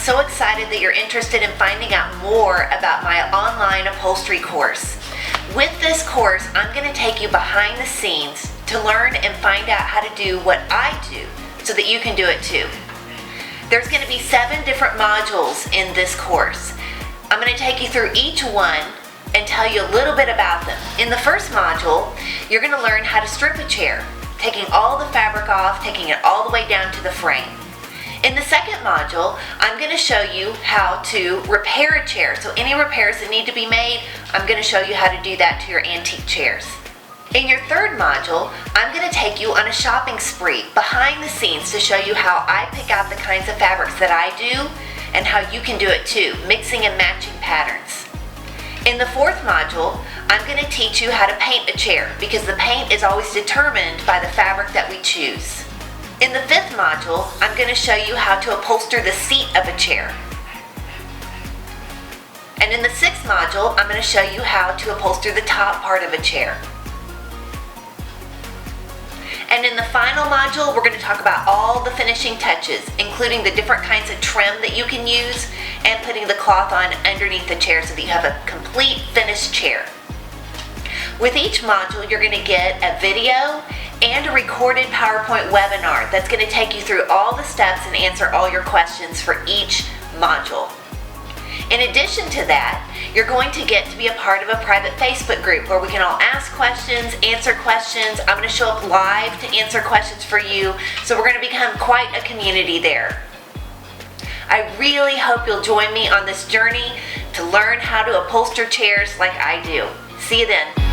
so excited that you're interested in finding out more about my online upholstery course. With this course, I'm going to take you behind the scenes to learn and find out how to do what I do so that you can do it too. There's going to be 7 different modules in this course. I'm going to take you through each one and tell you a little bit about them. In the first module, you're going to learn how to strip a chair, taking all the fabric off, taking it all the way down to the frame. In the second module, I'm going to show you how to repair a chair. So any repairs that need to be made, I'm going to show you how to do that to your antique chairs. In your third module, I'm going to take you on a shopping spree behind the scenes to show you how I pick out the kinds of fabrics that I do and how you can do it too, mixing and matching patterns. In the fourth module, I'm going to teach you how to paint a chair because the paint is always determined by the fabric that we choose. In the fifth module, I'm going to show you how to upholster the seat of a chair. And in the sixth module, I'm going to show you how to upholster the top part of a chair. And in the final module, we're going to talk about all the finishing touches, including the different kinds of trim that you can use and putting the cloth on underneath the chair so that you have a complete finished chair. With each module, you're going to get a video and a recorded PowerPoint webinar that's going to take you through all the steps and answer all your questions for each module. In addition to that, you're going to get to be a part of a private Facebook group where we can all ask questions, answer questions. I'm going to show up live to answer questions for you, so we're going to become quite a community there. I really hope you'll join me on this journey to learn how to upholster chairs like I do. See you then.